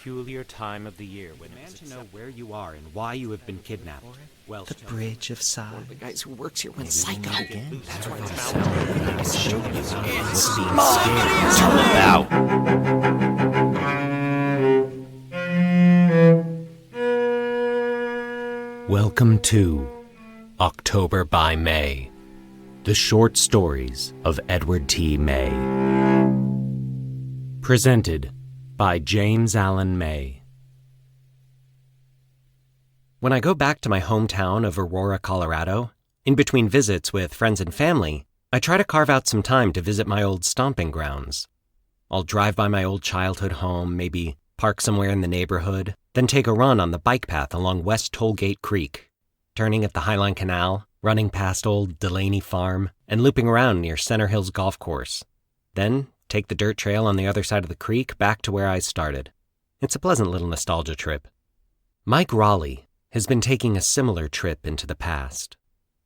peculiar time of the year when Demand to know where you are and why you have been kidnapped. The Bridge of Sighs. One of the guys who works here went psycho. That's what it sounds like. I can show you what's being scared. Welcome to October by May, the short stories of Edward T. May. Presented by James Allen May. When I go back to my hometown of Aurora, Colorado, in between visits with friends and family, I try to carve out some time to visit my old stomping grounds. I'll drive by my old childhood home, maybe park somewhere in the neighborhood, then take a run on the bike path along West Tollgate Creek, turning at the Highline Canal, running past old Delaney Farm, and looping around near Center Hills Golf Course. Then take the dirt trail on the other side of the creek back to where I started. It's a pleasant little nostalgia trip. Mike Raleigh has been taking a similar trip into the past.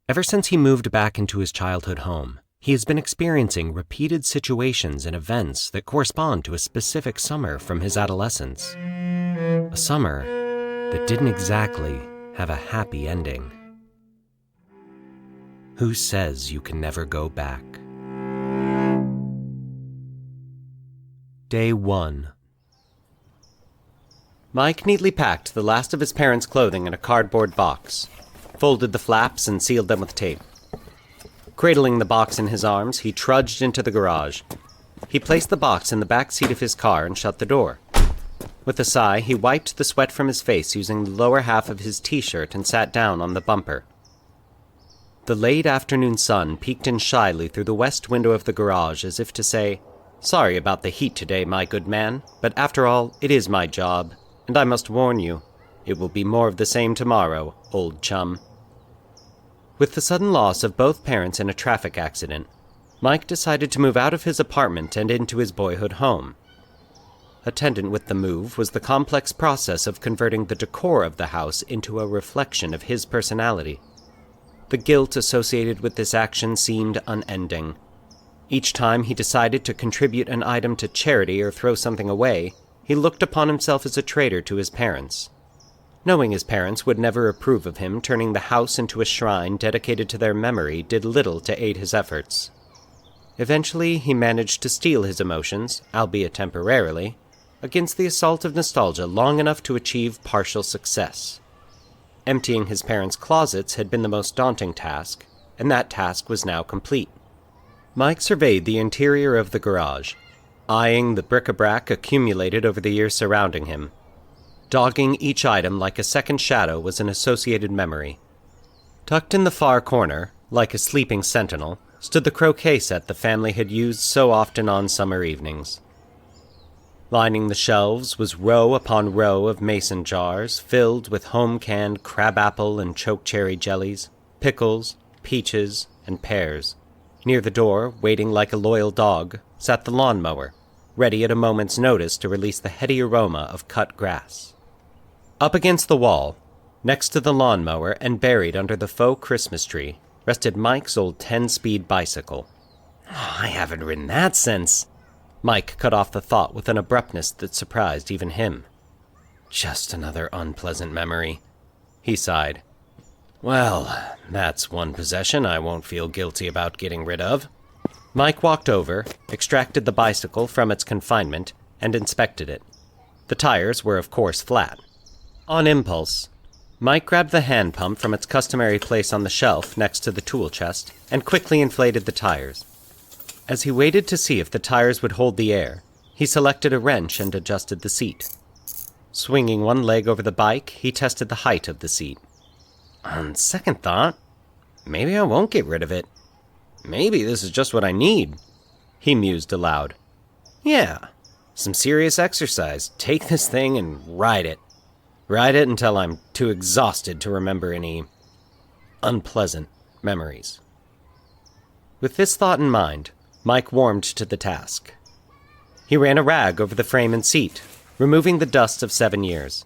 Ever since he moved back into his childhood home, he has been experiencing repeated situations and events that correspond to a specific summer from his adolescence. A summer that didn't exactly have a happy ending. Who says you can never go back? Day 1. Mike neatly packed the last of his parents' clothing in a cardboard box, folded the flaps and sealed them with tape. Cradling the box in his arms, he trudged into the garage. He placed the box in the back seat of his car and shut the door. With a sigh, he wiped the sweat from his face using the lower half of his t-shirt and sat down on the bumper. The late afternoon sun peeked in shyly through the west window of the garage as if to say, "Sorry about the heat today, my good man, but after all, it is my job, and I must warn you, it will be more of the same tomorrow, old chum." With the sudden loss of both parents in a traffic accident, Mike decided to move out of his apartment and into his boyhood home. Attendant with the move was the complex process of converting the decor of the house into a reflection of his personality. The guilt associated with this action seemed unending. Each time he decided to contribute an item to charity or throw something away, he looked upon himself as a traitor to his parents. Knowing his parents would never approve of him, turning the house into a shrine dedicated to their memory did little to aid his efforts. Eventually, he managed to steel his emotions, albeit temporarily, against the assault of nostalgia long enough to achieve partial success. Emptying his parents' closets had been the most daunting task, and that task was now complete. Mike surveyed the interior of the garage, eyeing the bric-a-brac accumulated over the years surrounding him. Dogging each item like a second shadow was an associated memory. Tucked in the far corner, like a sleeping sentinel, stood the croquet set the family had used so often on summer evenings. Lining the shelves was row upon row of mason jars filled with home-canned crabapple and chokecherry jellies, pickles, peaches, and pears. Near the door, waiting like a loyal dog, sat the lawnmower, ready at a moment's notice to release the heady aroma of cut grass. Up against the wall, next to the lawnmower and buried under the faux Christmas tree, rested Mike's old 10-speed bicycle. "I haven't ridden that since..." Mike cut off the thought with an abruptness that surprised even him. "Just another unpleasant memory," he sighed. "Well, that's one possession I won't feel guilty about getting rid of." Mike walked over, extracted the bicycle from its confinement, and inspected it. The tires were of course flat. On impulse, Mike grabbed the hand pump from its customary place on the shelf next to the tool chest and quickly inflated the tires. As he waited to see if the tires would hold the air, he selected a wrench and adjusted the seat. Swinging one leg over the bike, he tested the height of the seat. On second thought, maybe I won't get rid of it. Maybe this is just what I need, he mused aloud. Yeah, some serious exercise. Take this thing and ride it. Ride it until I'm too exhausted to remember any unpleasant memories. With this thought in mind, Mike warmed to the task. He ran a rag over the frame and seat, removing the dust of 7 years.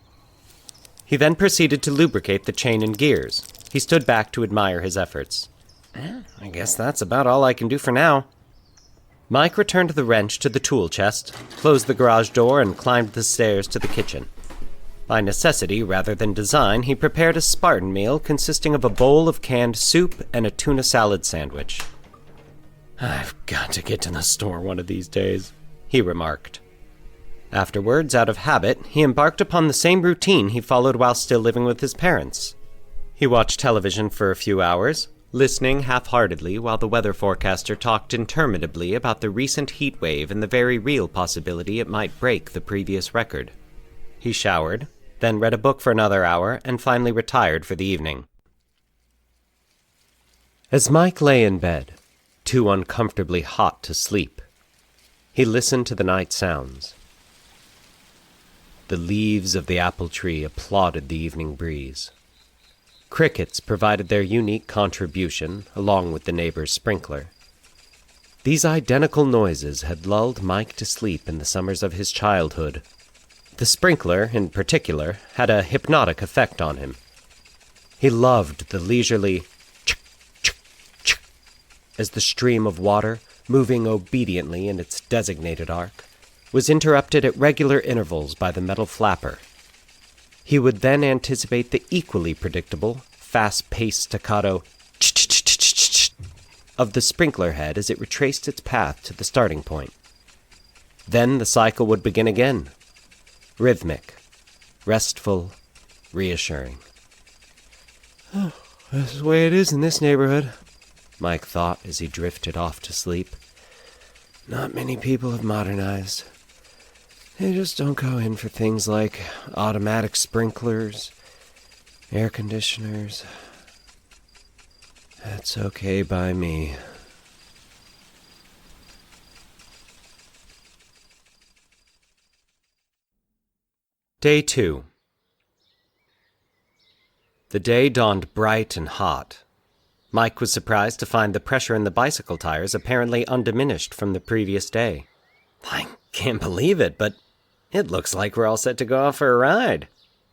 He then proceeded to lubricate the chain and gears. He stood back to admire his efforts. I guess that's about all I can do for now. Mike returned the wrench to the tool chest, closed the garage door, and climbed the stairs to the kitchen. By necessity rather than design, he prepared a Spartan meal consisting of a bowl of canned soup and a tuna salad sandwich. "I've got to get to the store one of these days," he remarked. Afterwards, out of habit, he embarked upon the same routine he followed while still living with his parents. He watched television for a few hours, listening half-heartedly while the weather forecaster talked interminably about the recent heat wave and the very real possibility it might break the previous record. He showered, then read a book for another hour, and finally retired for the evening. As Mike lay in bed, too uncomfortably hot to sleep, he listened to the night sounds. The leaves of the apple tree applauded the evening breeze. Crickets provided their unique contribution, along with the neighbor's sprinkler. These identical noises had lulled Mike to sleep in the summers of his childhood. The sprinkler, in particular, had a hypnotic effect on him. He loved the leisurely ch-ch-ch as the stream of water, moving obediently in its designated arc, was interrupted at regular intervals by the metal flapper. He would then anticipate the equally predictable, fast-paced staccato ch-ch-ch-ch-ch of the sprinkler head as it retraced its path to the starting point. Then the cycle would begin again. Rhythmic, restful, reassuring. "Oh, that's the way it is in this neighborhood," Mike thought as he drifted off to sleep. "Not many people have modernized. They just don't go in for things like automatic sprinklers, air conditioners. That's okay by me." Day 2. The day dawned bright and hot. Mike was surprised to find the pressure in the bicycle tires apparently undiminished from the previous day. "I can't believe it, but it looks like we're all set to go off for a ride,"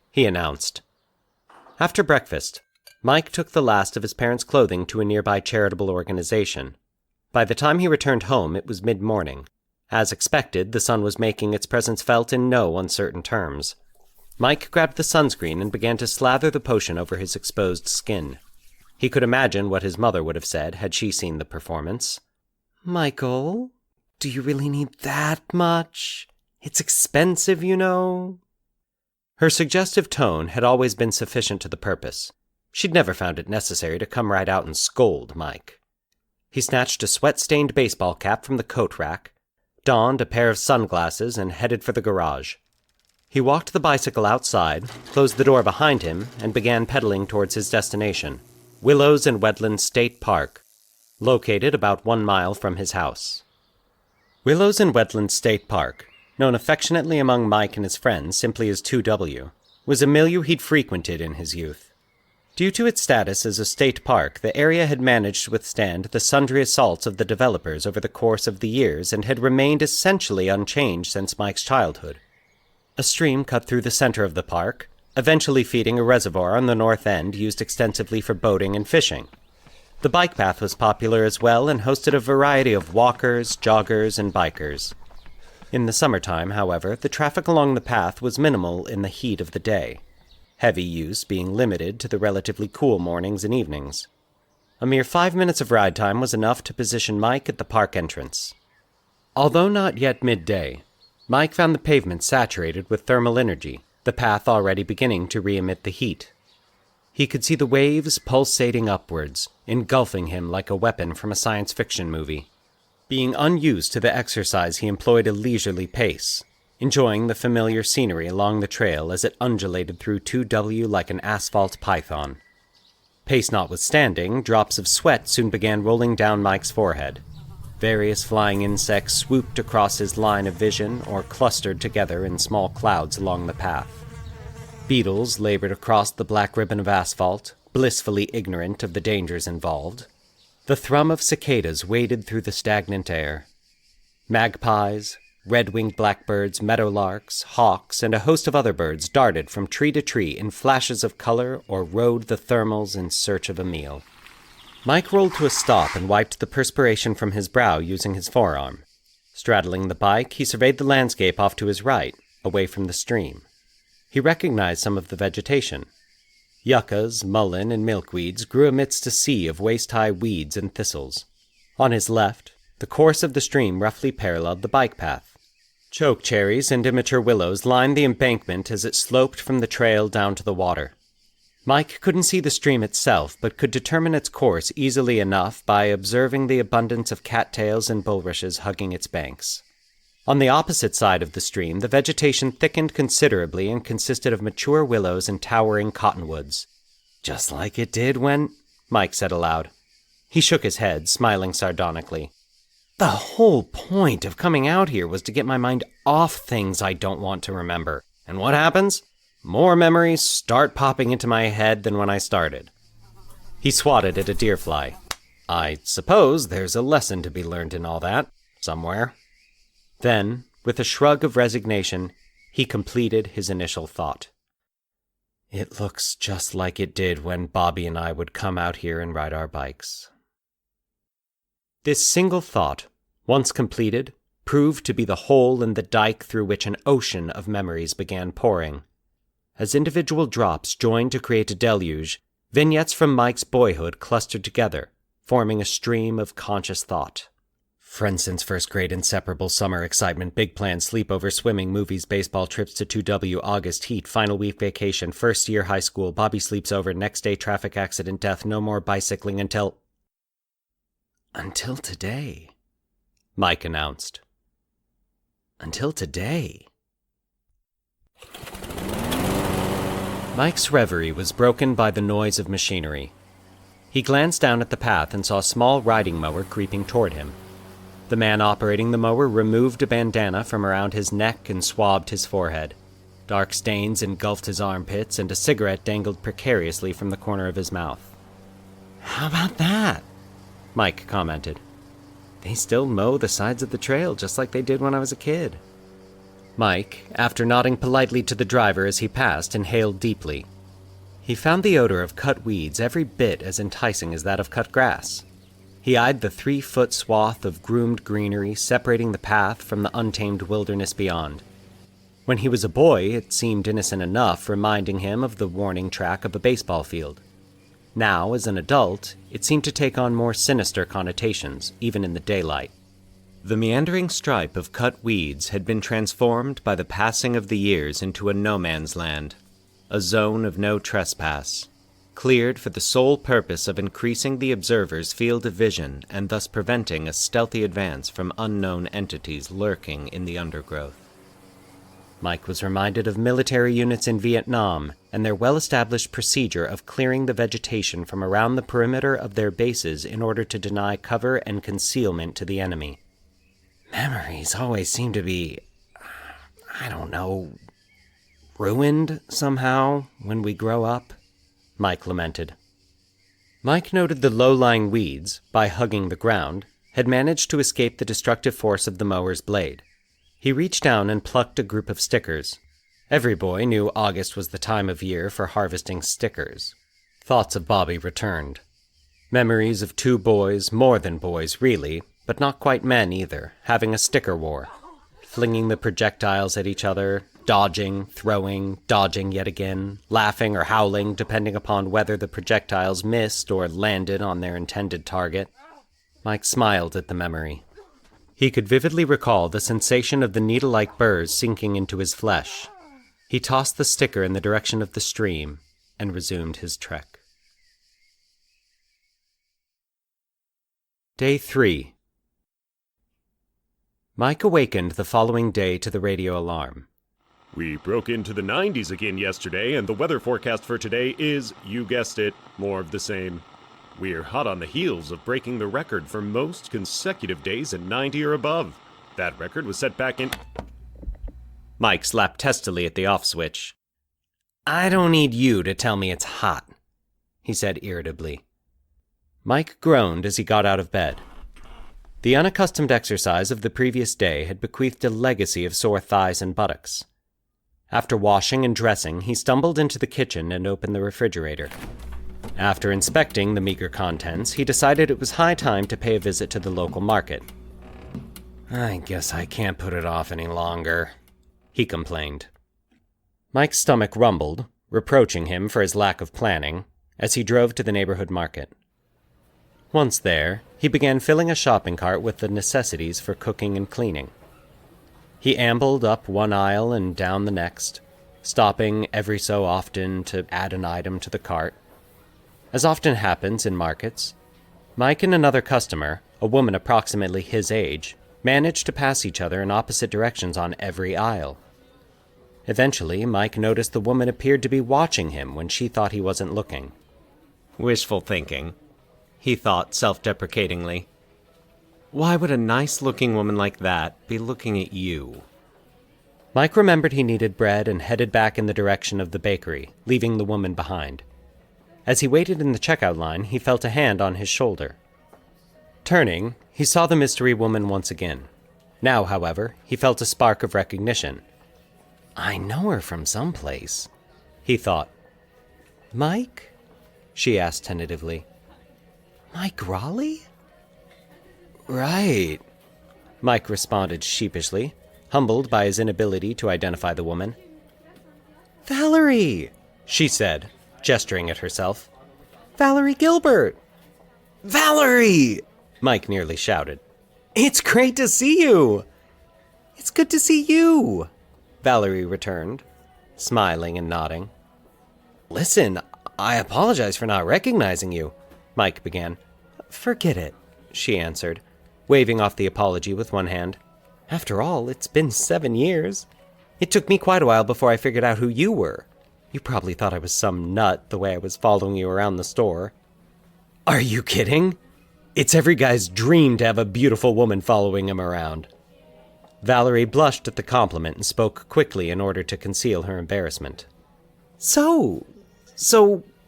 he announced. After breakfast, Mike took the last of his parents' clothing to a nearby charitable organization. By the time he returned home, it was mid-morning. As expected, the sun was making its presence felt in no uncertain terms. Mike grabbed the sunscreen and began to slather the potion over his exposed skin. He could imagine what his mother would have said had she seen the performance. "Michael, do you really need that much? It's expensive, you know." Her suggestive tone had always been sufficient to the purpose. She'd never found it necessary to come right out and scold Mike. He snatched a sweat-stained baseball cap from the coat rack, donned a pair of sunglasses, and headed for the garage. He walked the bicycle outside, closed the door behind him, and began pedaling towards his destination, Willows and Wetlands State Park, located about 1 mile from his house. Willows and Wetlands State Park, known affectionately among Mike and his friends simply as 2W, was a milieu he'd frequented in his youth. Due to its status as a state park, the area had managed to withstand the sundry assaults of the developers over the course of the years and had remained essentially unchanged since Mike's childhood. A stream cut through the center of the park, eventually feeding a reservoir on the north end used extensively for boating and fishing. The bike path was popular as well and hosted a variety of walkers, joggers, and bikers. In the summertime, however, the traffic along the path was minimal in the heat of the day, heavy use being limited to the relatively cool mornings and evenings. A mere 5 minutes of ride time was enough to position Mike at the park entrance. Although not yet midday, Mike found the pavement saturated with thermal energy, the path already beginning to re-emit the heat. He could see the waves pulsating upwards, engulfing him like a weapon from a science fiction movie. Being unused to the exercise, he employed a leisurely pace, enjoying the familiar scenery along the trail as it undulated through 2W like an asphalt python. Pace notwithstanding, drops of sweat soon began rolling down Mike's forehead. Various flying insects swooped across his line of vision or clustered together in small clouds along the path. Beetles labored across the black ribbon of asphalt, blissfully ignorant of the dangers involved. The thrum of cicadas waded through the stagnant air. Magpies, red-winged blackbirds, meadowlarks, hawks, and a host of other birds darted from tree to tree in flashes of color or rode the thermals in search of a meal. Mike rolled to a stop and wiped the perspiration from his brow using his forearm. Straddling the bike, he surveyed the landscape off to his right, away from the stream. He recognized some of the vegetation. Yuccas, mullein, and milkweeds grew amidst a sea of waist-high weeds and thistles. On his left, the course of the stream roughly paralleled the bike path. Chokecherries and immature willows lined the embankment as it sloped from the trail down to the water. Mike couldn't see the stream itself, but could determine its course easily enough by observing the abundance of cattails and bulrushes hugging its banks. On the opposite side of the stream, the vegetation thickened considerably and consisted of mature willows and towering cottonwoods. "Just like it did when—" Mike said aloud. He shook his head, smiling sardonically. "The whole point of coming out here was to get my mind off things I don't want to remember. And what happens? More memories start popping into my head than when I started." He swatted at a deerfly. "I suppose there's a lesson to be learned in all that, somewhere." Then, with a shrug of resignation, he completed his initial thought. "It looks just like it did when Bobby and I would come out here and ride our bikes." This single thought, once completed, proved to be the hole in the dike through which an ocean of memories began pouring. As individual drops joined to create a deluge, vignettes from Mike's boyhood clustered together, forming a stream of conscious thought. Friends since first grade, inseparable summer excitement, big plans, sleepover, swimming, movies, baseball, trips to 2W, August heat, final week vacation, first year high school, Bobby sleeps over, next day traffic accident, death, no more bicycling until today, Mike announced. Until today. Mike's reverie was broken by the noise of machinery. He glanced down at the path and saw a small riding mower creeping toward him. The man operating the mower removed a bandana from around his neck and swabbed his forehead. Dark stains engulfed his armpits, and a cigarette dangled precariously from the corner of his mouth. "How about that?" Mike commented. "They still mow the sides of the trail just like they did when I was a kid." Mike, after nodding politely to the driver as he passed, inhaled deeply. He found the odor of cut weeds every bit as enticing as that of cut grass. He eyed the 3-foot swath of groomed greenery separating the path from the untamed wilderness beyond. When he was a boy, it seemed innocent enough, reminding him of the warning track of a baseball field. Now, as an adult, it seemed to take on more sinister connotations, even in the daylight. The meandering stripe of cut weeds had been transformed by the passing of the years into a no-man's land, a zone of no trespass, cleared for the sole purpose of increasing the observer's field of vision and thus preventing a stealthy advance from unknown entities lurking in the undergrowth. Mike was reminded of military units in Vietnam and their well-established procedure of clearing the vegetation from around the perimeter of their bases in order to deny cover and concealment to the enemy. Memories always seem to be, ruined somehow when we grow up, Mike lamented. Mike noted the low-lying weeds, by hugging the ground, had managed to escape the destructive force of the mower's blade. He reached down and plucked a group of stickers. Every boy knew August was the time of year for harvesting stickers. Thoughts of Bobby returned. Memories of 2 boys, more than boys really, but not quite men either, having a sticker war, flinging the projectiles at each other, dodging, throwing, dodging yet again, laughing or howling depending upon whether the projectiles missed or landed on their intended target. Mike smiled at the memory. He could vividly recall the sensation of the needle-like burrs sinking into his flesh. He tossed the sticker in the direction of the stream and resumed his trek. Day 3. Mike awakened the following day to the radio alarm. "We broke into the 90s again yesterday, and the weather forecast for today is, you guessed it, more of the same. We're hot on the heels of breaking the record for most consecutive days at 90 or above. That record was set back in..." Mike slapped testily at the off switch. "I don't need you to tell me it's hot," he said irritably. Mike groaned as he got out of bed. The unaccustomed exercise of the previous day had bequeathed a legacy of sore thighs and buttocks. After washing and dressing, he stumbled into the kitchen and opened the refrigerator. After inspecting the meager contents, he decided it was high time to pay a visit to the local market. "I guess I can't put it off any longer," he complained. Mike's stomach rumbled, reproaching him for his lack of planning, as he drove to the neighborhood market. Once there, he began filling a shopping cart with the necessities for cooking and cleaning. He ambled up one aisle and down the next, stopping every so often to add an item to the cart. As often happens in markets, Mike and another customer, a woman approximately his age, managed to pass each other in opposite directions on every aisle. Eventually, Mike noticed the woman appeared to be watching him when she thought he wasn't looking. Wishful thinking, he thought self-deprecatingly. Why would a nice-looking woman like that be looking at you? Mike remembered he needed bread and headed back in the direction of the bakery, leaving the woman behind. As he waited in the checkout line, he felt a hand on his shoulder. Turning, he saw the mystery woman once again. Now, however, he felt a spark of recognition. "I know her from someplace," he thought. "Mike?" she asked tentatively. "Mike Raleigh?" "Right," Mike responded sheepishly, humbled by his inability to identify the woman. "Valerie," she said, gesturing at herself. "Valerie Gilbert!" "Valerie!" Mike nearly shouted. "It's great to see you!" "It's good to see you," Valerie returned, smiling and nodding. "Listen, I apologize for not recognizing you," Mike began. "Forget it," she answered, waving off the apology with one hand. "After all, it's been 7 years. It took me quite a while before I figured out who you were. You probably thought I was some nut the way I was following you around the store." "Are you kidding? It's every guy's dream to have a beautiful woman following him around." Valerie blushed at the compliment and spoke quickly in order to conceal her embarrassment. So,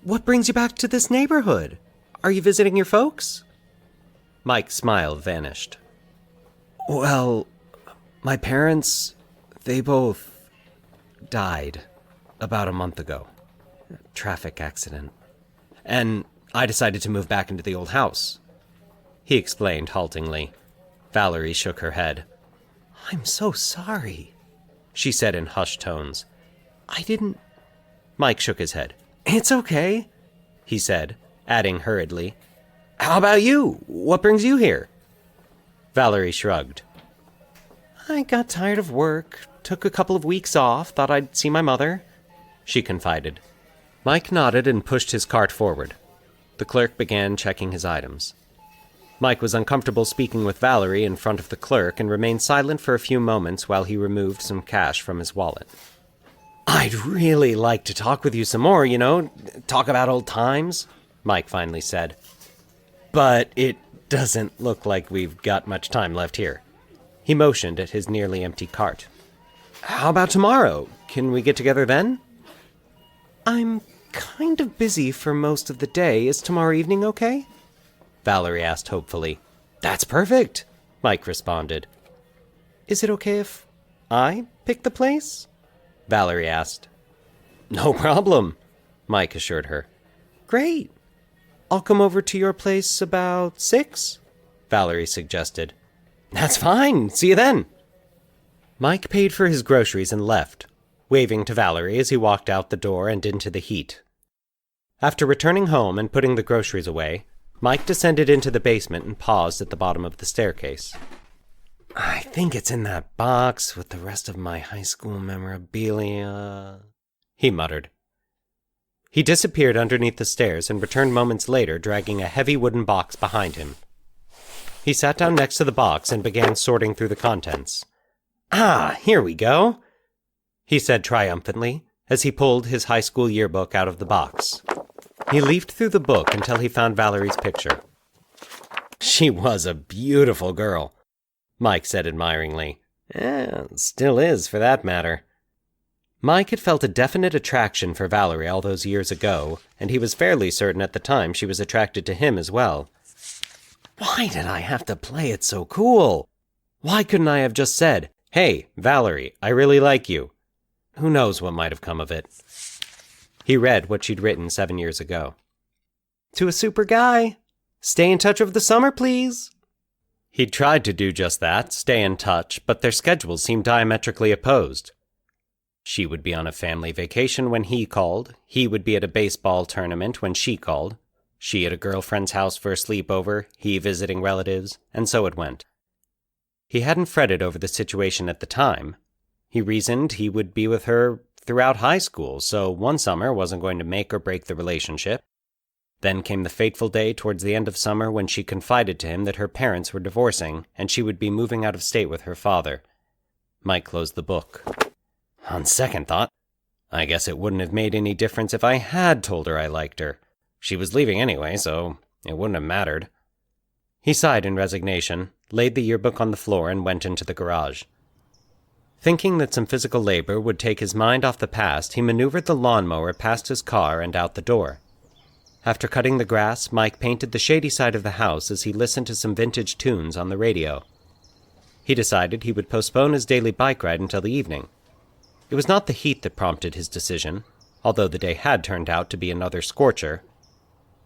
what brings you back to this neighborhood? Are you visiting your folks?" Mike's smile vanished. "Well, my parents, they both died about a month ago. Traffic accident. And I decided to move back into the old house," he explained haltingly. Valerie shook her head. "I'm so sorry," she said in hushed tones. "I didn't—" Mike shook his head. "It's okay," he said, adding hurriedly, "How about you? What brings you here?" Valerie shrugged. "I got tired of work, took a couple of weeks off, thought I'd see my mother," she confided. Mike nodded and pushed his cart forward. The clerk began checking his items. Mike was uncomfortable speaking with Valerie in front of the clerk and remained silent for a few moments while he removed some cash from his wallet. "I'd really like to talk with you some more, talk about old times," Mike finally said. "But it doesn't look like we've got much time left here." He motioned at his nearly empty cart. "How about tomorrow? Can we get together then?" "I'm kind of busy for most of the day. Is tomorrow evening okay?" Valerie asked hopefully. "That's perfect," Mike responded. "Is it okay if I pick the place?" Valerie asked. "No problem," Mike assured her. "Great. I'll come over to your place about 6, Valerie suggested. "That's fine. See you then." Mike paid for his groceries and left, waving to Valerie as he walked out the door and into the heat. After returning home and putting the groceries away, Mike descended into the basement and paused at the bottom of the staircase. "I think it's in that box with the rest of my high school memorabilia," he muttered. He disappeared underneath the stairs and returned moments later dragging a heavy wooden box behind him. He sat down next to the box and began sorting through the contents. "Ah, here we go," he said triumphantly as he pulled his high school yearbook out of the box. He leafed through the book until he found Valerie's picture. "She was a beautiful girl," Mike said admiringly. Still is, for that matter. Mike had felt a definite attraction for Valerie all those years ago, and he was fairly certain at the time she was attracted to him as well. Why did I have to play it so cool? Why couldn't I have just said, "Hey, Valerie, I really like you"? Who knows what might have come of it? He read what she'd written 7 years ago. To a super guy. Stay in touch over the summer, please. He'd tried to do just that, stay in touch, but their schedules seemed diametrically opposed. She would be on a family vacation when he called, he would be at a baseball tournament when she called, she at a girlfriend's house for a sleepover, he visiting relatives, and so it went. He hadn't fretted over the situation at the time. He reasoned he would be with her throughout high school, so one summer wasn't going to make or break the relationship. Then came the fateful day towards the end of summer when she confided to him that her parents were divorcing and she would be moving out of state with her father. Mike closed the book. On second thought, I guess it wouldn't have made any difference if I had told her I liked her. She was leaving anyway, so it wouldn't have mattered. He sighed in resignation, laid the yearbook on the floor, and went into the garage. Thinking that some physical labor would take his mind off the past, he maneuvered the lawnmower past his car and out the door. After cutting the grass, Mike painted the shady side of the house as he listened to some vintage tunes on the radio. He decided he would postpone his daily bike ride until the evening. It was not the heat that prompted his decision, although the day had turned out to be another scorcher.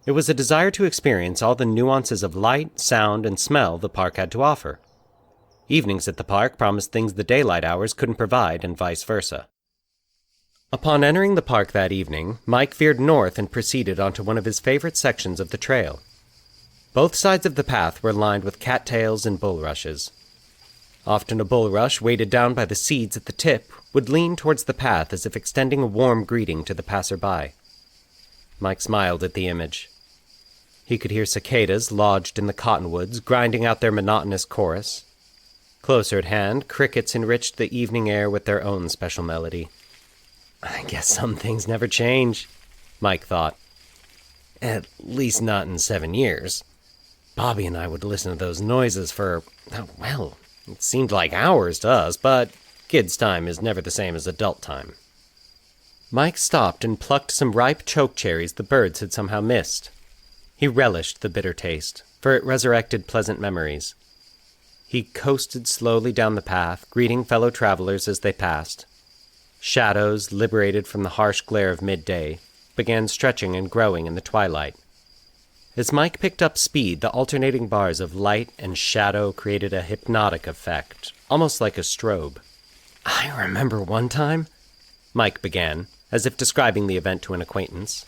It was a desire to experience all the nuances of light, sound, and smell the park had to offer. Evenings at the park promised things the daylight hours couldn't provide, and vice versa. Upon entering the park that evening, Mike veered north and proceeded onto one of his favorite sections of the trail. Both sides of the path were lined with cattails and bulrushes. Often a bulrush, weighted down by the seeds at the tip, would lean towards the path as if extending a warm greeting to the passerby. Mike smiled at the image. He could hear cicadas lodged in the cottonwoods grinding out their monotonous chorus. Closer at hand, crickets enriched the evening air with their own special melody. I guess some things never change, Mike thought. At least not in 7 years. Bobby and I would listen to those noises for, well, it seemed like hours to us, but kids' time is never the same as adult time. Mike stopped and plucked some ripe chokecherries the birds had somehow missed. He relished the bitter taste, for it resurrected pleasant memories. He coasted slowly down the path, greeting fellow travelers as they passed. Shadows, liberated from the harsh glare of midday, began stretching and growing in the twilight. As Mike picked up speed, the alternating bars of light and shadow created a hypnotic effect, almost like a strobe. I remember one time, Mike began, as if describing the event to an acquaintance.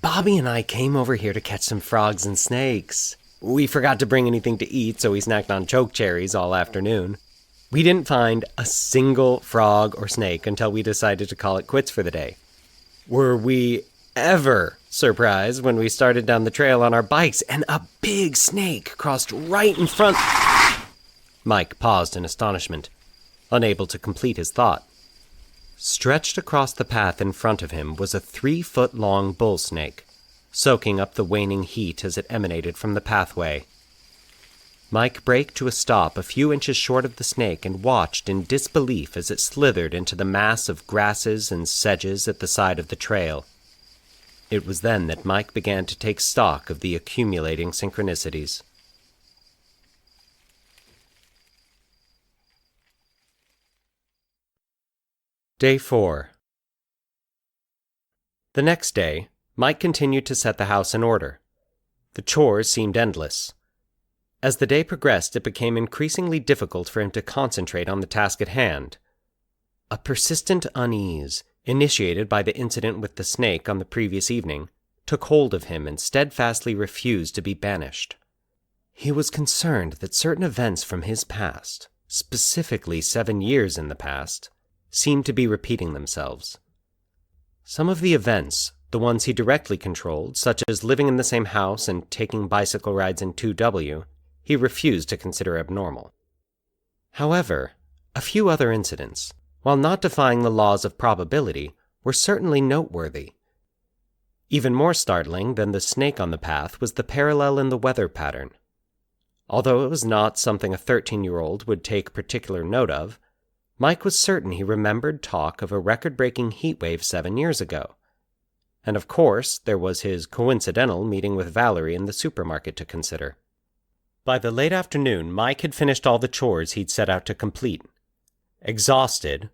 Bobby and I came over here to catch some frogs and snakes. We forgot to bring anything to eat, so we snacked on chokecherries all afternoon. We didn't find a single frog or snake until we decided to call it quits for the day. Were we ever surprised when we started down the trail on our bikes and a big snake crossed right in front... Mike paused in astonishment, unable to complete his thought. Stretched across the path in front of him was a 3-foot-long bull snake, soaking up the waning heat as it emanated from the pathway. Mike braked to a stop a few inches short of the snake and watched in disbelief as it slithered into the mass of grasses and sedges at the side of the trail. It was then that Mike began to take stock of the accumulating synchronicities. Day 4. The next day, Mike continued to set the house in order. The chores seemed endless. As the day progressed, it became increasingly difficult for him to concentrate on the task at hand. A persistent unease, initiated by the incident with the snake on the previous evening, took hold of him and steadfastly refused to be banished. He was concerned that certain events from his past, specifically 7 years in the past, seemed to be repeating themselves. Some of the events, the ones he directly controlled, such as living in the same house and taking bicycle rides in 2W, he refused to consider abnormal. However, a few other incidents, while not defying the laws of probability, were certainly noteworthy. Even more startling than the snake on the path was the parallel in the weather pattern. Although it was not something a 13-year-old would take particular note of, Mike was certain he remembered talk of a record-breaking heat wave 7 years ago. And of course, there was his coincidental meeting with Valerie in the supermarket to consider. By the late afternoon, Mike had finished all the chores he'd set out to complete. Exhausted,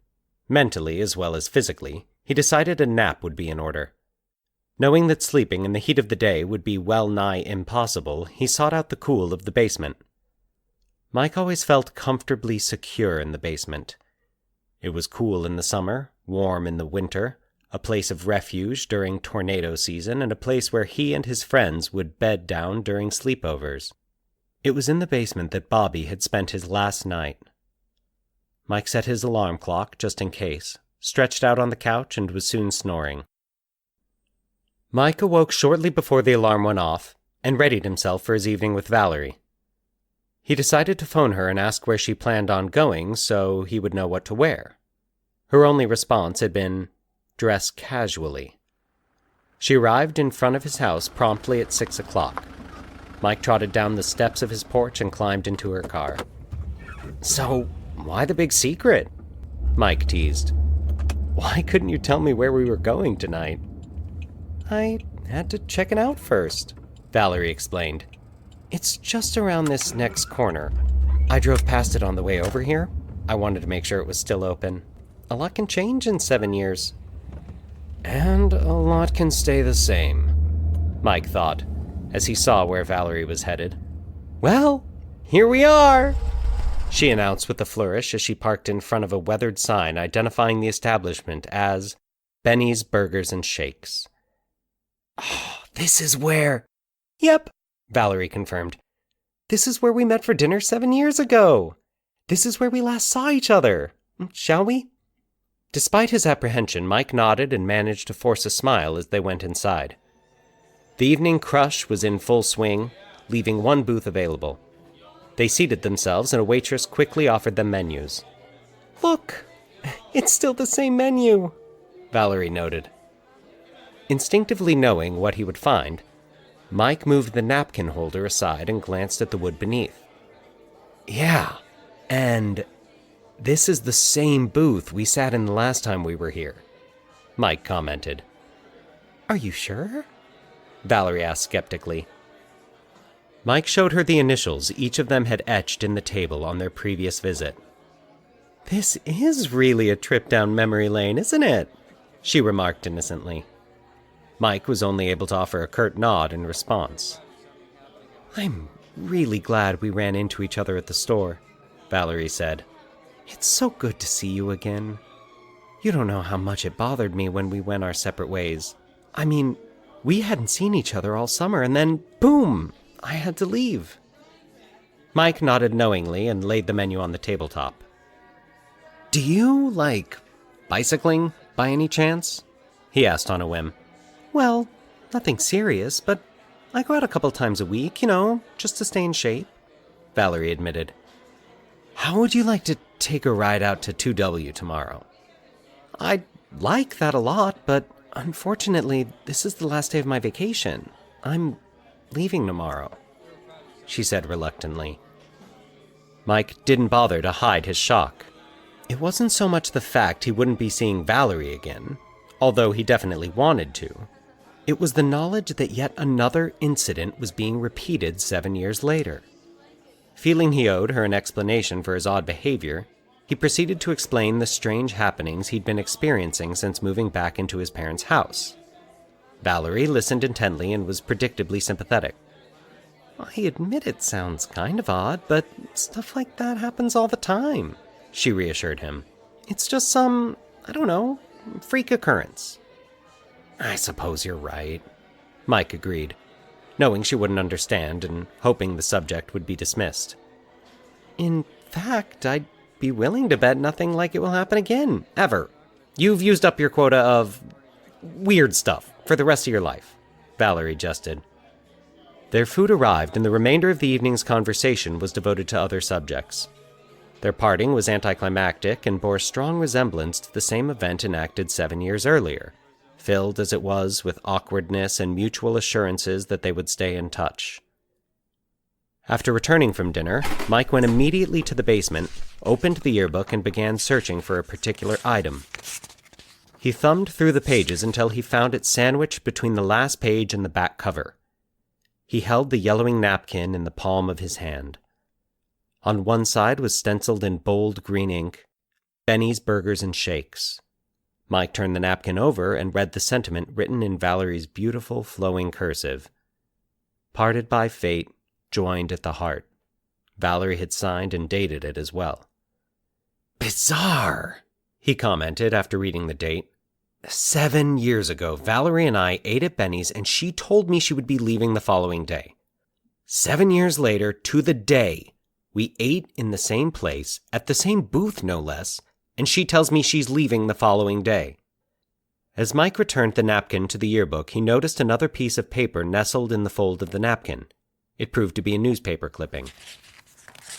mentally as well as physically, he decided a nap would be in order. Knowing that sleeping in the heat of the day would be well nigh impossible, he sought out the cool of the basement. Mike always felt comfortably secure in the basement. It was cool in the summer, warm in the winter, a place of refuge during tornado season, and a place where he and his friends would bed down during sleepovers. It was in the basement that Bobby had spent his last night. Mike set his alarm clock just in case, stretched out on the couch, and was soon snoring. Mike awoke shortly before the alarm went off and readied himself for his evening with Valerie. He decided to phone her and ask where she planned on going so he would know what to wear. Her only response had been, "Dress casually." She arrived in front of his house promptly at 6 o'clock. Mike trotted down the steps of his porch and climbed into her car. "So, why the big secret?" Mike teased. "Why couldn't you tell me where we were going tonight?" "I had to check it out first," Valerie explained. "It's just around this next corner. I drove past it on the way over here. I wanted to make sure it was still open. A lot can change in 7 years." "And a lot can stay the same," Mike thought, as he saw where Valerie was headed. "Well, here we are," she announced with a flourish as she parked in front of a weathered sign identifying the establishment as Benny's Burgers and Shakes. "Oh, this is where—" "Yep," Valerie confirmed. "This is where we met for dinner 7 years ago. This is where we last saw each other. Shall we?" Despite his apprehension, Mike nodded and managed to force a smile as they went inside. The evening crush was in full swing, leaving one booth available. They seated themselves and a waitress quickly offered them menus. "Look, it's still the same menu," Valerie noted. Instinctively knowing what he would find, Mike moved the napkin holder aside and glanced at the wood beneath. "Yeah, and this is the same booth we sat in the last time we were here," Mike commented. "Are you sure?" Valerie asked skeptically. Mike showed her the initials each of them had etched in the table on their previous visit. "This is really a trip down memory lane, isn't it?" she remarked innocently. Mike was only able to offer a curt nod in response. "I'm really glad we ran into each other at the store," Valerie said. "It's so good to see you again. You don't know how much it bothered me when we went our separate ways. I mean, we hadn't seen each other all summer, and then, boom, I had to leave." Mike nodded knowingly and laid the menu on the tabletop. "Do you like bicycling, by any chance?" he asked on a whim. "Well, nothing serious, but I go out a couple times a week, just to stay in shape," Valerie admitted. "How would you like to take a ride out to 2W tomorrow?" "I'd like that a lot, but unfortunately, this is the last day of my vacation. I'm leaving tomorrow," she said reluctantly. Mike didn't bother to hide his shock. It wasn't so much the fact he wouldn't be seeing Valerie again, although he definitely wanted to. It was the knowledge that yet another incident was being repeated 7 years later. Feeling he owed her an explanation for his odd behavior, he proceeded to explain the strange happenings he'd been experiencing since moving back into his parents' house. Valerie listened intently and was predictably sympathetic. "I admit it sounds kind of odd, but stuff like that happens all the time," she reassured him. "It's just some, freak occurrence." "I suppose you're right," Mike agreed, knowing she wouldn't understand and hoping the subject would be dismissed. "In fact, I'd be willing to bet nothing like it will happen again, ever. You've used up your quota of weird stuff for the rest of your life," Valerie jested. Their food arrived, and the remainder of the evening's conversation was devoted to other subjects. Their parting was anticlimactic and bore strong resemblance to the same event enacted 7 years earlier, filled as it was with awkwardness and mutual assurances that they would stay in touch. After returning from dinner, Mike went immediately to the basement, opened the yearbook, and began searching for a particular item. He thumbed through the pages until he found it sandwiched between the last page and the back cover. He held the yellowing napkin in the palm of his hand. On one side was stenciled in bold green ink, "Benny's Burgers and Shakes." Mike turned the napkin over and read the sentiment written in Valerie's beautiful, flowing cursive. Parted by fate, joined at the heart. Valerie had signed and dated it as well. Bizarre, he commented after reading the date. 7 years ago, Valerie and I ate at Benny's and she told me she would be leaving the following day. 7 years later, to the day, we ate in the same place, at the same booth no less, and she tells me she's leaving the following day. As Mike returned the napkin to the yearbook, he noticed another piece of paper nestled in the fold of the napkin. It proved to be a newspaper clipping.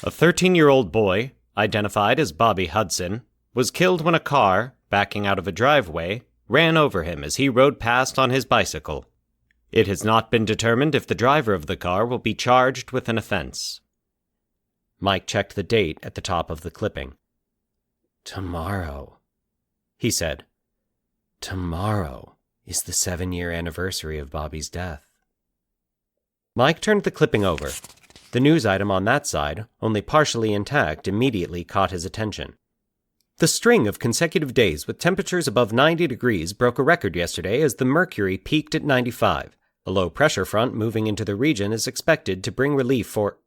A 13-year-old boy, identified as Bobby Hudson, was killed when a car, backing out of a driveway, ran over him as he rode past on his bicycle. It has not been determined if the driver of the car will be charged with an offense. Mike checked the date at the top of the clipping. Tomorrow, he said. Tomorrow is the 7-year anniversary of Bobby's death. Mike turned the clipping over. The news item on that side, only partially intact, immediately caught his attention. The string of consecutive days with temperatures above 90 degrees broke a record yesterday as the mercury peaked at 95. A low-pressure front moving into the region is expected to bring relief for...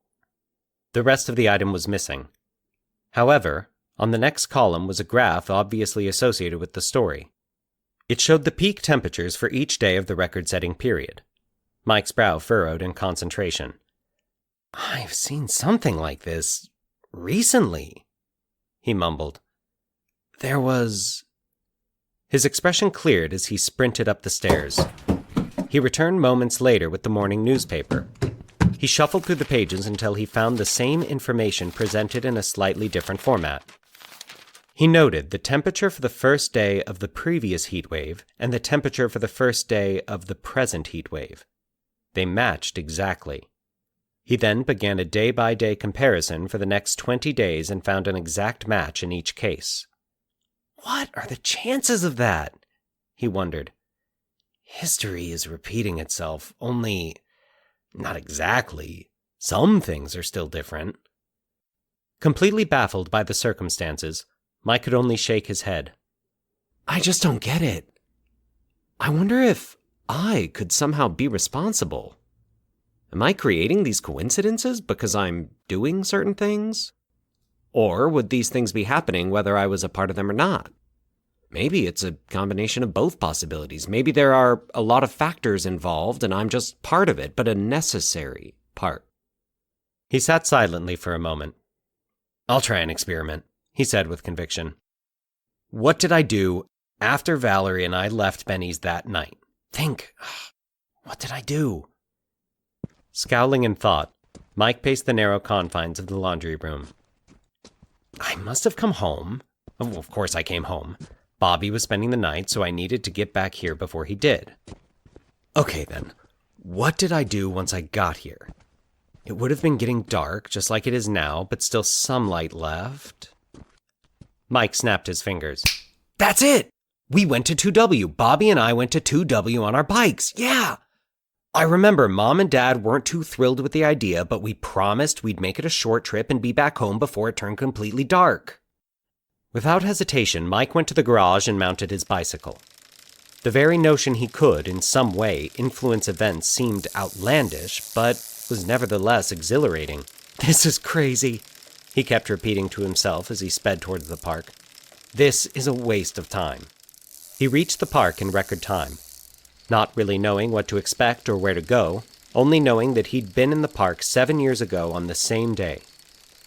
The rest of the item was missing. However, on the next column was a graph obviously associated with the story. It showed the peak temperatures for each day of the record-setting period. Mike's brow furrowed in concentration. I've seen something like this recently, he mumbled. There was... His expression cleared as he sprinted up the stairs. He returned moments later with the morning newspaper. He shuffled through the pages until he found the same information presented in a slightly different format. He noted the temperature for the first day of the previous heat wave and the temperature for the first day of the present heat wave. They matched exactly. He then began a day-by-day comparison for the next 20 days and found an exact match in each case. What are the chances of that? He wondered. History is repeating itself, only not exactly. Some things are still different. Completely baffled by the circumstances, Mike could only shake his head. I just don't get it. I wonder if I could somehow be responsible. Am I creating these coincidences because I'm doing certain things? Or would these things be happening whether I was a part of them or not? Maybe it's a combination of both possibilities. Maybe there are a lot of factors involved and I'm just part of it, but a necessary part. He sat silently for a moment. I'll try an experiment, he said with conviction. What did I do after Valerie and I left Benny's that night? Think. What did I do? Scowling in thought, Mike paced the narrow confines of the laundry room. I must have come home. Oh, of course I came home. Bobby was spending the night, so I needed to get back here before he did. Okay then, what did I do once I got here? It would have been getting dark, just like it is now, but still some light left. Mike snapped his fingers. That's it! We went to 2W. Bobby and I went to 2W on our bikes. Yeah! I remember Mom and Dad weren't too thrilled with the idea, but we promised we'd make it a short trip and be back home before it turned completely dark. Without hesitation, Mike went to the garage and mounted his bicycle. The very notion he could, in some way, influence events seemed outlandish, but was nevertheless exhilarating. This is crazy, he kept repeating to himself as he sped towards the park. This is a waste of time. He reached the park in record time. Not really knowing what to expect or where to go, only knowing that he'd been in the park 7 years ago on the same day.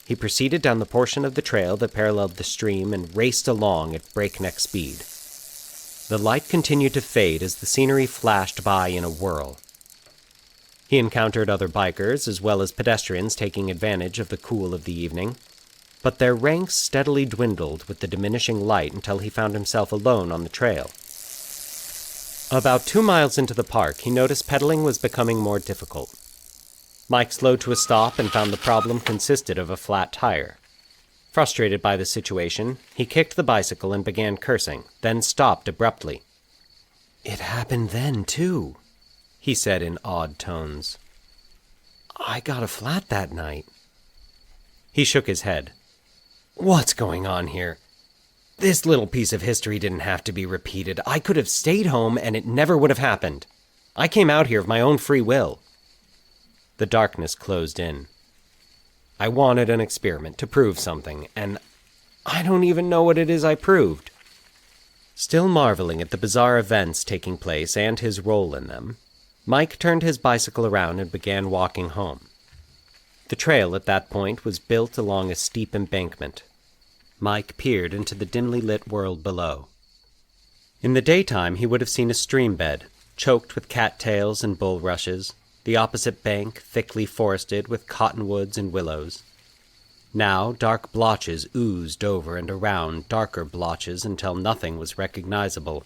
He proceeded down the portion of the trail that paralleled the stream and raced along at breakneck speed. The light continued to fade as the scenery flashed by in a whirl. He encountered other bikers as well as pedestrians taking advantage of the cool of the evening, but their ranks steadily dwindled with the diminishing light until he found himself alone on the trail. About 2 miles into the park, he noticed pedaling was becoming more difficult. Mike slowed to a stop and found the problem consisted of a flat tire. Frustrated by the situation, he kicked the bicycle and began cursing, then stopped abruptly. It happened then, too, he said in odd tones. I got a flat that night. He shook his head. What's going on here? This little piece of history didn't have to be repeated. I could have stayed home and it never would have happened. I came out here of my own free will. The darkness closed in. I wanted an experiment to prove something, and I don't even know what it is I proved. Still marveling at the bizarre events taking place and his role in them, Mike turned his bicycle around and began walking home. The trail at that point was built along a steep embankment. Mike peered into the dimly lit world below. In the daytime, he would have seen a stream bed, choked with cattails and bulrushes, the opposite bank thickly forested with cottonwoods and willows. Now dark blotches oozed over and around darker blotches until nothing was recognizable.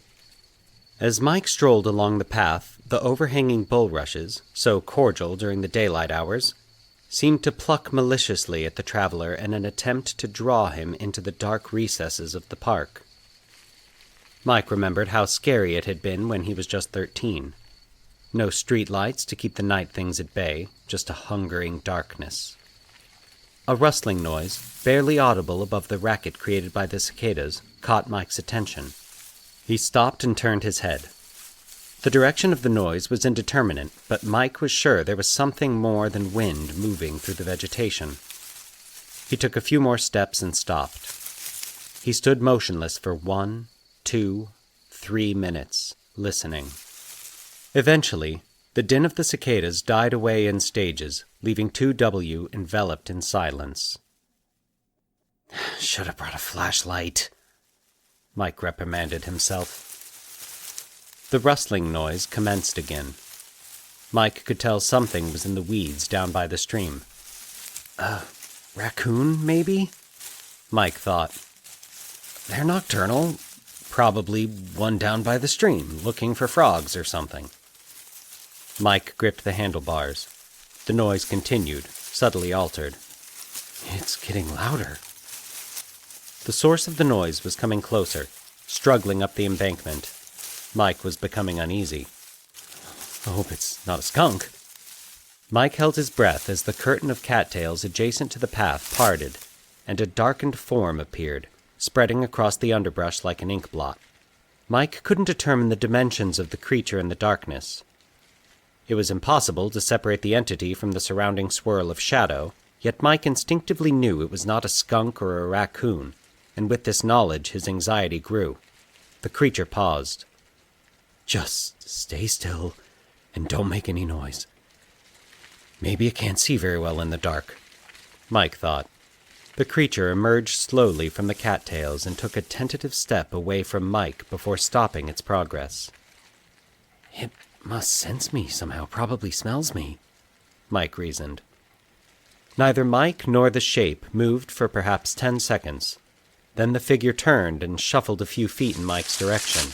As Mike strolled along the path, the overhanging bulrushes, so cordial during the daylight hours, seemed to pluck maliciously at the traveler in an attempt to draw him into the dark recesses of the park. Mike remembered how scary it had been when he was just 13. No streetlights to keep the night things at bay, just a hungering darkness. A rustling noise, barely audible above the racket created by the cicadas, caught Mike's attention. He stopped and turned his head. The direction of the noise was indeterminate, but Mike was sure there was something more than wind moving through the vegetation. He took a few more steps and stopped. He stood motionless for 1, 2, 3 minutes, listening. Eventually, the din of the cicadas died away in stages, leaving 2W enveloped in silence. "Should have brought a flashlight," Mike reprimanded himself. The rustling noise commenced again. Mike could tell something was in the weeds down by the stream. "A raccoon, maybe?" Mike thought. "They're nocturnal. Probably one down by the stream, looking for frogs or something." Mike gripped the handlebars. The noise continued, subtly altered. "It's getting louder." The source of the noise was coming closer, struggling up the embankment. Mike was becoming uneasy. "I hope it's not a skunk." Mike held his breath as the curtain of cattails adjacent to the path parted, and a darkened form appeared, spreading across the underbrush like an ink blot. Mike couldn't determine the dimensions of the creature in the darkness. It was impossible to separate the entity from the surrounding swirl of shadow, yet Mike instinctively knew it was not a skunk or a raccoon, and with this knowledge his anxiety grew. The creature paused. "Just stay still and don't make any noise." "Maybe it can't see very well in the dark," Mike thought. The creature emerged slowly from the cattails and took a tentative step away from Mike before stopping its progress. "It must sense me somehow, probably smells me," Mike reasoned. Neither Mike nor the shape moved for perhaps 10 seconds. Then the figure turned and shuffled a few feet in Mike's direction.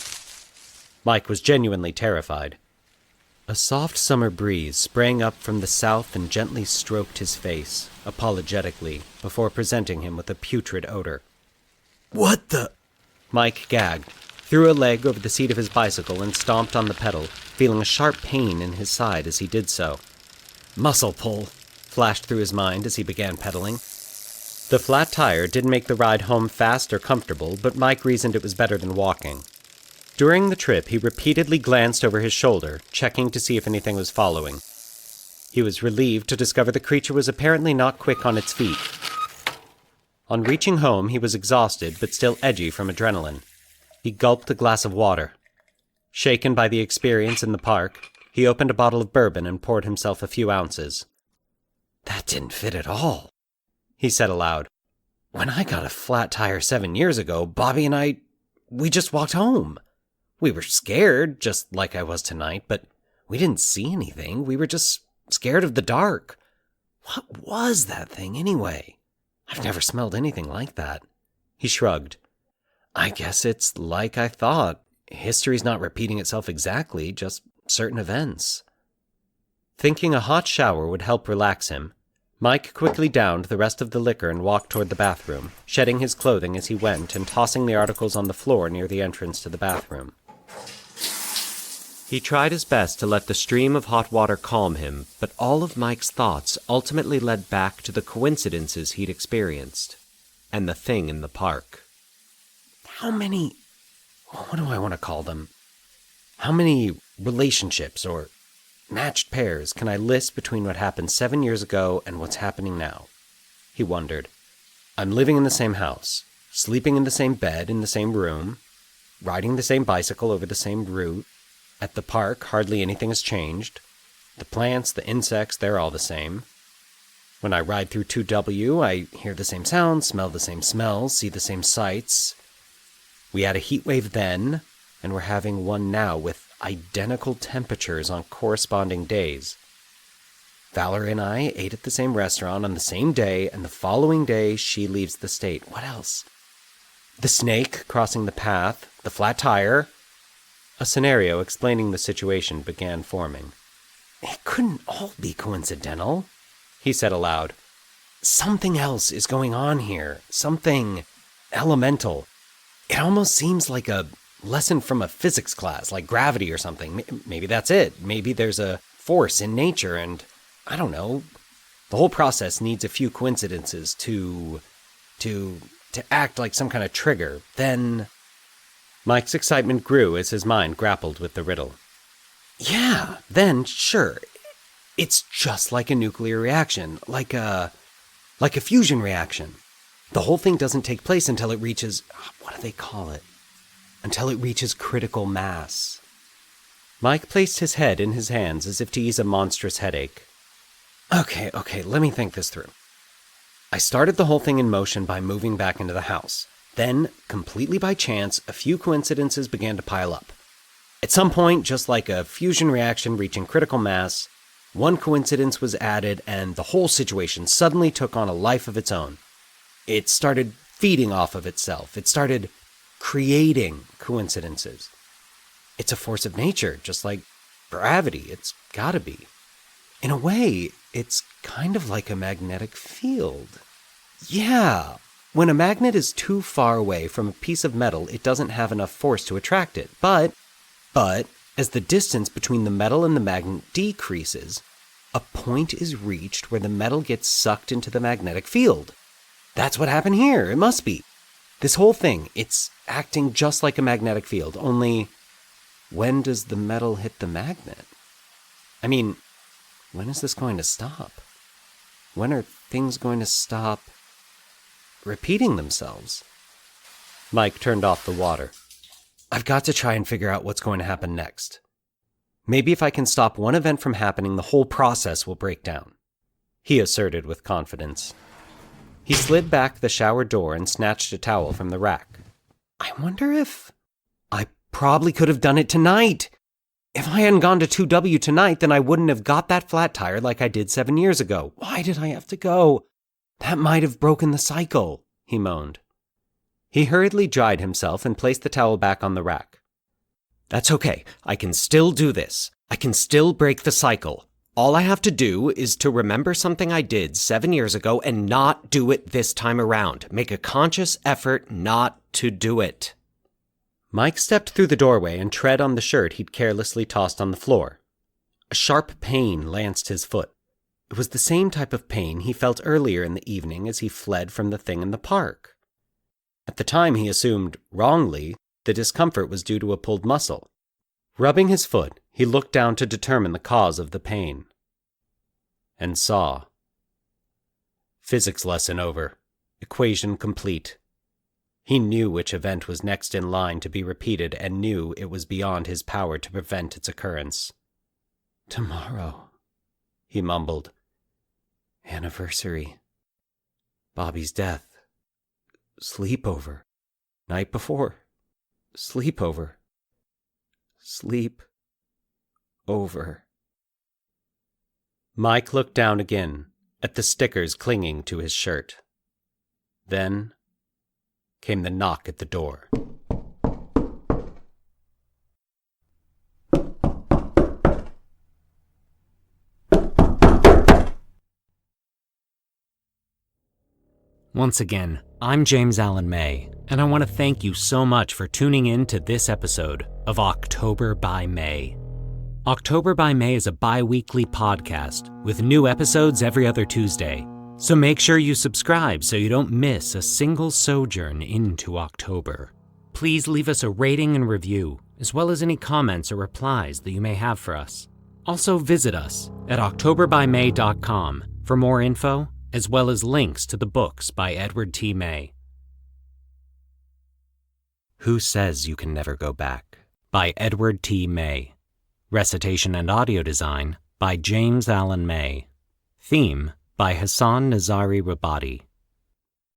Mike was genuinely terrified. A soft summer breeze sprang up from the south and gently stroked his face, apologetically, before presenting him with a putrid odor. "What the—" Mike gagged, threw a leg over the seat of his bicycle and stomped on the pedal, feeling a sharp pain in his side as he did so. "Muscle pull," flashed through his mind as he began pedaling. The flat tire didn't make the ride home fast or comfortable, but Mike reasoned it was better than walking. During the trip, he repeatedly glanced over his shoulder, checking to see if anything was following. He was relieved to discover the creature was apparently not quick on its feet. On reaching home, he was exhausted but still edgy from adrenaline. He gulped a glass of water. Shaken by the experience in the park, he opened a bottle of bourbon and poured himself a few ounces. "That didn't fit at all," he said aloud. "When I got a flat tire 7 years ago, Bobby and we just walked home. We were scared, just like I was tonight, but we didn't see anything. We were just scared of the dark. What was that thing, anyway? I've never smelled anything like that." He shrugged. "I guess it's like I thought. History's not repeating itself exactly, just certain events." Thinking a hot shower would help relax him, Mike quickly downed the rest of the liquor and walked toward the bathroom, shedding his clothing as he went and tossing the articles on the floor near the entrance to the bathroom. He tried his best to let the stream of hot water calm him, but all of Mike's thoughts ultimately led back to the coincidences he'd experienced, and the thing in the park. How many, what do I want to call them? How many relationships or matched pairs can I list between what happened 7 years ago and what's happening now? He wondered. I'm living in the same house, sleeping in the same bed in the same room, riding the same bicycle over the same route. At the park, hardly anything has changed. The plants, the insects, they're all the same. When I ride through 2W, I hear the same sounds, smell the same smells, see the same sights. We had a heat wave then, and we're having one now with identical temperatures on corresponding days. Valerie and I ate at the same restaurant on the same day, and the following day she leaves the state. What else? The snake crossing the path, the flat tire. A scenario explaining the situation began forming. It couldn't all be coincidental, he said aloud. Something else is going on here. Something elemental. It almost seems like a lesson from a physics class, like gravity or something. Maybe that's it. Maybe there's a force in nature and, I don't know, the whole process needs a few coincidences to act like some kind of trigger. Then Mike's excitement grew as his mind grappled with the riddle. Yeah, then, sure, it's just like a nuclear reaction, like a fusion reaction. The whole thing doesn't take place until it reaches, what do they call it? Until it reaches critical mass. Mike placed his head in his hands as if to ease a monstrous headache. Okay, let me think this through. I started the whole thing in motion by moving back into the house. Then, completely by chance, a few coincidences began to pile up. At some point, just like a fusion reaction reaching critical mass, one coincidence was added and the whole situation suddenly took on a life of its own. It started feeding off of itself. It started creating coincidences. It's a force of nature, just like gravity. It's gotta be. In a way, it's kind of like a magnetic field. Yeah, when a magnet is too far away from a piece of metal, it doesn't have enough force to attract it. But as the distance between the metal and the magnet decreases, a point is reached where the metal gets sucked into the magnetic field. That's what happened here. It must be. This whole thing, it's acting just like a magnetic field, only when does the metal hit the magnet? I mean, when is this going to stop? When are things going to stop repeating themselves? Mike turned off the water. I've got to try and figure out what's going to happen next. Maybe if I can stop one event from happening, the whole process will break down, he asserted with confidence. He slid back the shower door and snatched a towel from the rack. I wonder if I probably could have done it tonight. If I hadn't gone to 2W tonight, then I wouldn't have got that flat tire like I did 7 years ago. Why did I have to go? That might have broken the cycle, he moaned. He hurriedly dried himself and placed the towel back on the rack. That's okay. I can still do this. I can still break the cycle. All I have to do is to remember something I did 7 years ago and not do it this time around. Make a conscious effort not to do it. Mike stepped through the doorway and tread on the shirt he'd carelessly tossed on the floor. A sharp pain lanced his foot. It was the same type of pain he felt earlier in the evening as he fled from the thing in the park. At the time he assumed, wrongly, the discomfort was due to a pulled muscle. Rubbing his foot, he looked down to determine the cause of the pain. And saw. Physics lesson over. Equation complete. He knew which event was next in line to be repeated and knew it was beyond his power to prevent its occurrence. Tomorrow, he mumbled. Anniversary. Bobby's death. Sleepover. Night before. Sleepover. Sleep. Over. Mike looked down again at the stickers clinging to his shirt. Then came the knock at the door. Once again, I'm James Allen May, and I want to thank you so much for tuning in to this episode of October by May. October by May is a bi-weekly podcast with new episodes every other Tuesday, so make sure you subscribe so you don't miss a single sojourn into October. please leave us a rating and review, as well as any comments or replies that you may have for us. Also visit us at octoberbymay.com for more info, as well as links to the books by Edward T. May. Who Says You Can Never Go Back by Edward T. May. Recitation and audio design by James Allen May. Theme by Hassan Nazari Rabati.